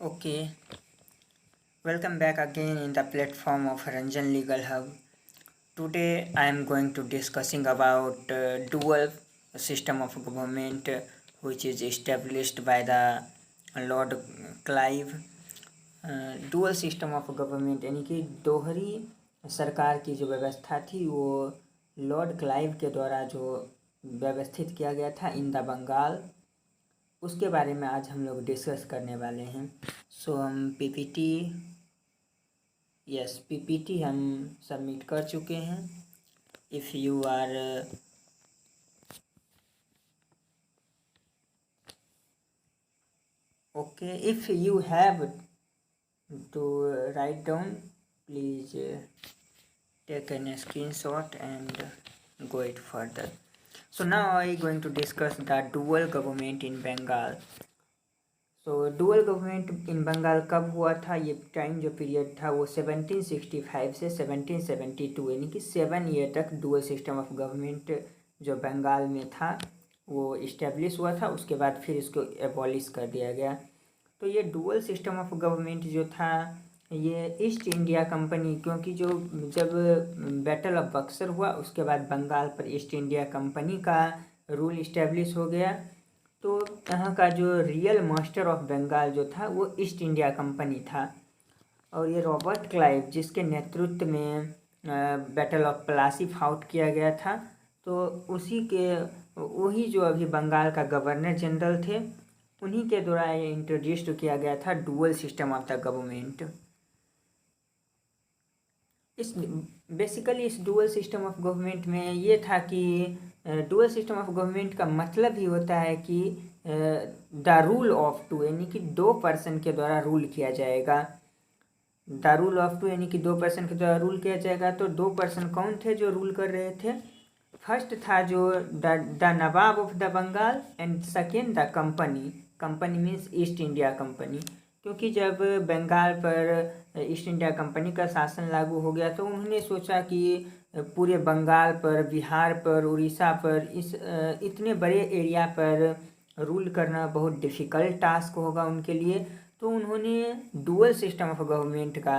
Okay, welcome back again in the platform of Ranjan Legal Hub. Today I am going to discussing about dual system of government which is established by the Lord Clive. Dual system of government यानी कि दोहरी सरकार की जो व्यवस्था थी वो Lord Clive के द्वारा जो व्यवस्थित किया गया था इन द बंगाल, उसके बारे में आज हम लोग डिस्कस करने वाले हैं। सो हम पीपीटी हम सबमिट कर चुके हैं। If you are okay, if you have to write down, please take a screenshot and go it further. So now I going to discuss the dual government in Bengal. So dual government in Bengal कब हुआ था? ये time जो period था वो 1765 से 1772 यानी कि 7 ईयर तक डुअल सिस्टम ऑफ गवर्नमेंट जो बंगाल में था वो इस्टेब्लिश हुआ था। उसके बाद फिर इसको एबॉलिश कर दिया गया। तो ये डुअल सिस्टम ऑफ गवर्नमेंट जो था ये ईस्ट इंडिया कंपनी, क्योंकि जो जब बैटल ऑफ बक्सर हुआ उसके बाद बंगाल पर ईस्ट इंडिया कंपनी का रूल इस्टेब्लिश हो गया। तो यहाँ का जो रियल मास्टर ऑफ बंगाल जो था वो ईस्ट इंडिया कंपनी था। और ये रॉबर्ट क्लाइव जिसके नेतृत्व में बैटल ऑफ प्लासी फाउट किया गया था, तो वही जो अभी बंगाल का गवर्नर जनरल थे उन्हीं के द्वारा ये इंट्रोड्यूस किया गया था dual system of the government. इस डुअल सिस्टम ऑफ गवर्नमेंट में ये था कि डुअल सिस्टम ऑफ गवर्नमेंट का मतलब ही होता है कि द रूल ऑफ टू यानी कि 2 पर्सन के द्वारा रूल किया जाएगा। द रूल ऑफ टू यानी कि 2 पर्सन के द्वारा रूल किया जाएगा। तो 2 पर्सन कौन थे जो रूल कर रहे थे? फर्स्ट था जो the nawab of the Bengal and second the company means East India company. क्योंकि जब बंगाल पर ईस्ट इंडिया कंपनी का शासन लागू हो गया तो उन्होंने सोचा कि पूरे बंगाल पर, बिहार पर, उड़ीसा पर, इस इतने बड़े एरिया पर रूल करना बहुत डिफ़िकल्ट टास्क होगा उनके लिए। तो उन्होंने डुअल सिस्टम ऑफ गवर्नमेंट का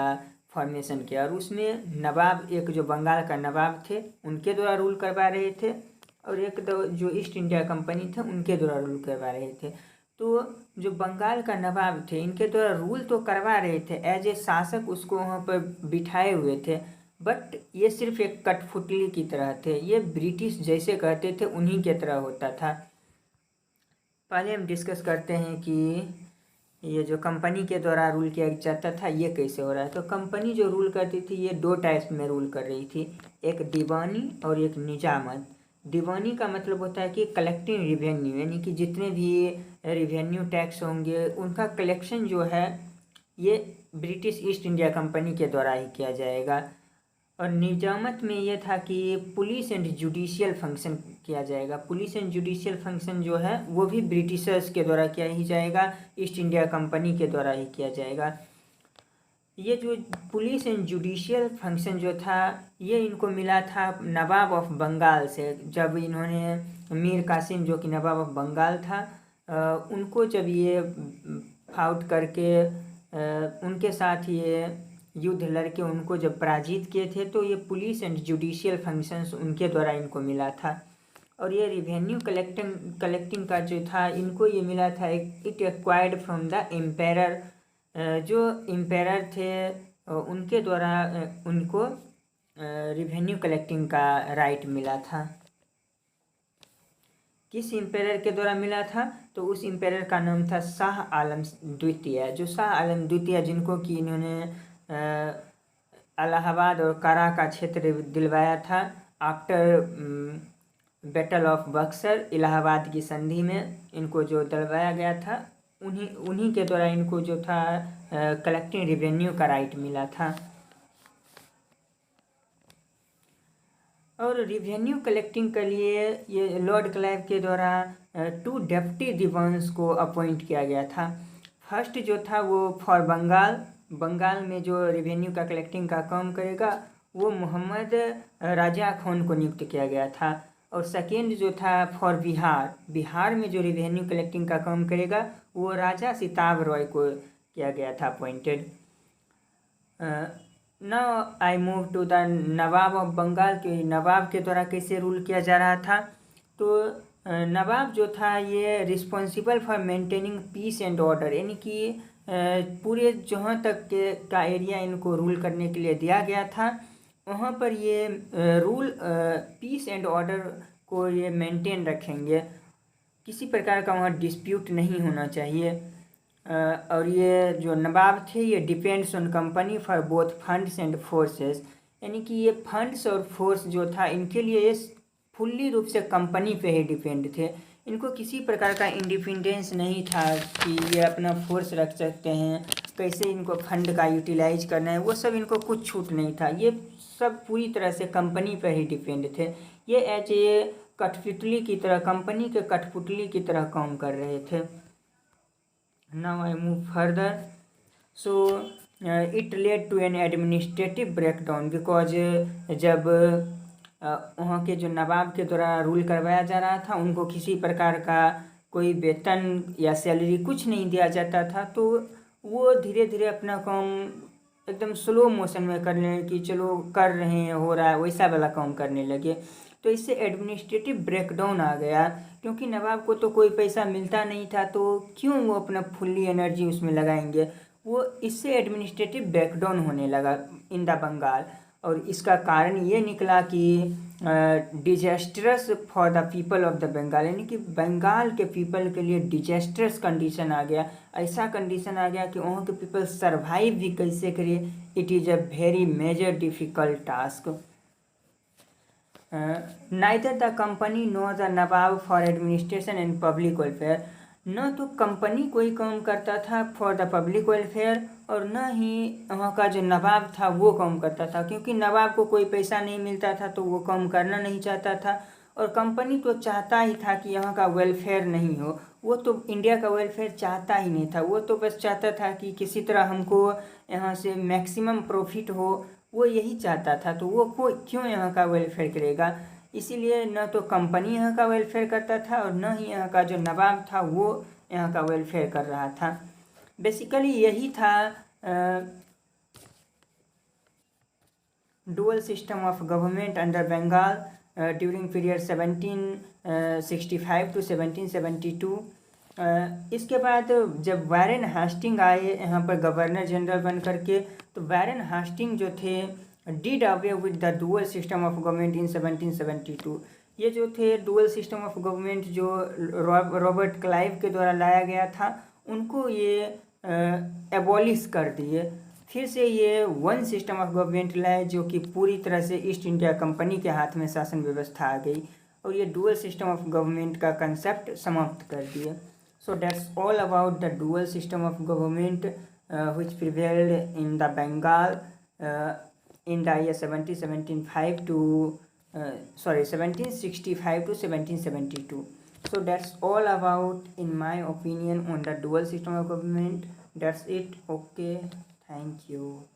फॉर्मेशन किया और उसमें नवाब, एक जो बंगाल का नवाब थे उनके द्वारा रूल करवा रहे थे और एक जो ईस्ट इंडिया कंपनी थे उनके द्वारा रूल करवा रहे थे। तो जो बंगाल का नवाब थे इनके द्वारा रूल तो करवा रहे थे, एज ए शासक उसको वहाँ पर बिठाए हुए थे, बट ये सिर्फ एक कठपुतली की तरह थे। ये ब्रिटिश जैसे कहते थे उन्हीं के तरह होता था। पहले हम डिस्कस करते हैं कि ये जो कंपनी के द्वारा रूल किया जाता था ये कैसे हो रहा है। तो कंपनी जो रूल करती थी ये 2 टाइप्स में रूल कर रही थी, एक दीवानी और एक निजामत। दीवानी का मतलब होता है कि कलेक्टिंग रिवेन्यू, यानी कि जितने भी रिवेन्यू टैक्स होंगे उनका कलेक्शन जो है ये ब्रिटिश ईस्ट इंडिया कंपनी के द्वारा ही किया जाएगा। और निजामत में ये था कि पुलिस एंड जुडिशियल फंक्शन किया जाएगा। पुलिस एंड जुडिशियल फंक्शन जो है वो भी ब्रिटिशर्स के द्वारा किया ही जाएगा, ईस्ट इंडिया कंपनी के द्वारा ही किया जाएगा। ये जो पुलिस एंड जुडिशियल फंक्शन जो था ये इनको मिला था नवाब ऑफ बंगाल से। जब इन्होंने मीर कासिम जो कि नवाब ऑफ बंगाल था उनको जब ये फाउट करके उनके साथ ये युद्ध लड़के उनको जब पराजित किए थे तो ये पुलिस एंड जुडिशियल फंक्शंस उनके द्वारा इनको मिला था। और ये रिवेन्यू कलेक्टिंग का जो था इनको ये मिला था, it acquired from the emperor. जो एम्पेरर थे उनके द्वारा उनको रिवेन्यू कलेक्टिंग का राइट मिला था। किस एम्पेरर के द्वारा मिला था? तो उस एम्पेरर का नाम था शाह आलम द्वितीय। जो शाह आलम द्वितीय जिनको कि इन्होंने इलाहाबाद और कारा का क्षेत्र दिलवाया था after battle of Buxar. Allahabad की संधि में इनको जो दिलवाया गया था उन्हीं के द्वारा इनको जो था कलेक्टिंग रिवेन्यू का राइट मिला था। और रिवेन्यू कलेक्टिंग के लिए ये लॉर्ड क्लाइव के द्वारा 2 डेप्टी दीवान्स को अपॉइंट किया गया था। फर्स्ट जो था वो फॉर बंगाल में जो रिवेन्यू का कलेक्टिंग का काम करेगा वो मोहम्मद राजा खान को नियुक्त किया गया था। और सेकेंड जो था फॉर बिहार में जो रिवेन्यू कलेक्टिंग का काम करेगा वो राजा सिताब रॉय को किया गया था, appointed. Now I move to the nawab of Bengal के नवाब के द्वारा कैसे रूल किया जा रहा था। तो नवाब जो था ये responsible for maintaining peace and order, यानी कि पूरे जहाँ तक के का एरिया इनको रूल करने के लिए दिया गया था वहाँ पर ये रूल पीस एंड ऑर्डर को ये मेंटेन रखेंगे, किसी प्रकार का वहाँ डिस्प्यूट नहीं होना चाहिए। और ये जो नवाब थे ये depends on company for both funds and forces, यानी कि ये फंड्स और फोर्स जो था इनके लिए ये फुल्ली रूप से कंपनी पे ही डिपेंड थे। इनको किसी प्रकार का इंडिपेंडेंस नहीं था कि ये अपना फोर्स रख सकते हैं, कैसे इनको फंड का यूटिलाइज करना है, वो सब इनको कुछ छूट नहीं था। ये सब पूरी तरह से कंपनी पर ही डिपेंड थे। ये एज ए कठपुतली की तरह, कंपनी के कठपुतली की तरह काम कर रहे थे। Now I move further. So it led to an administrative breakdown, because जब वहाँ के जो नवाब के द्वारा रूल करवाया जा रहा था उनको किसी प्रकार का कोई वेतन या सैलरी कुछ नहीं दिया जाता था, तो वो धीरे धीरे अपना काम एकदम स्लो मोशन में करने कि चलो कर रहे हैं, हो रहा है, वैसा वाला काम करने लगे। तो इससे एडमिनिस्ट्रेटिव ब्रेकडाउन आ गया, क्योंकि नवाब को तो कोई पैसा मिलता नहीं था, तो क्यों वो अपना फुल्ली एनर्जी उसमें लगाएंगे। वो इससे एडमिनिस्ट्रेटिव ब्रेकडाउन होने लगा इन द बंगाल। और इसका कारण ये निकला कि disastrous for the people of the Bengal, यानी कि बंगाल के पीपल के लिए डिजास्टरस कंडीशन आ गया। ऐसा कंडीशन आ गया कि वहाँ के पीपल सरवाइव भी कैसे करे, it is a very major difficult task. Neither the company no the nawab for administration and public welfare, न तो कंपनी कोई काम करता था फॉर द पब्लिक वेलफेयर और न ही वहाँ का जो नवाब था वो काम करता था, क्योंकि नवाब को कोई पैसा नहीं मिलता था तो वो काम करना नहीं चाहता था। और कंपनी तो चाहता ही था कि यहाँ का वेलफेयर नहीं हो, वो तो इंडिया का वेलफेयर चाहता ही नहीं था। वो तो बस चाहता था कि किसी तरह हमको यहाँ से मैक्सिमम प्रॉफिट हो, वो यही चाहता था। तो वो क्यों यहाँ का वेलफेयर करेगा, इसीलिए न तो कंपनी यहाँ का वेलफेयर करता था और न ही यहाँ का जो नवाब था वो यहाँ का वेलफेयर कर रहा था। बेसिकली यही था dual system of government under Bengal during period 1765 to 1772। इसके बाद जब वारेन हास्टिंग आए यहाँ पर गवर्नर जनरल बन करके, तो वारेन हास्टिंग जो थे did away with the dual system of government in 1772। ये जो थे डुअल सिस्टम ऑफ गवर्नमेंट जो रॉबर्ट क्लाइव के द्वारा लाया गया था, उनको ये एबॉलिश कर दिए। फिर से ये वन सिस्टम ऑफ गवर्नमेंट लाए जो कि पूरी तरह से ईस्ट इंडिया कंपनी के हाथ में शासन व्यवस्था आ गई और ये डुअल सिस्टम ऑफ गवर्नमेंट का कंसेप्ट समाप्त कर दिए। So that's all about the dual system of government which prevailed in the Bengal in the year 1765 to 1765 to 1772. So that's all about in my opinion on the dual system of government. That's it. Okay, thank you.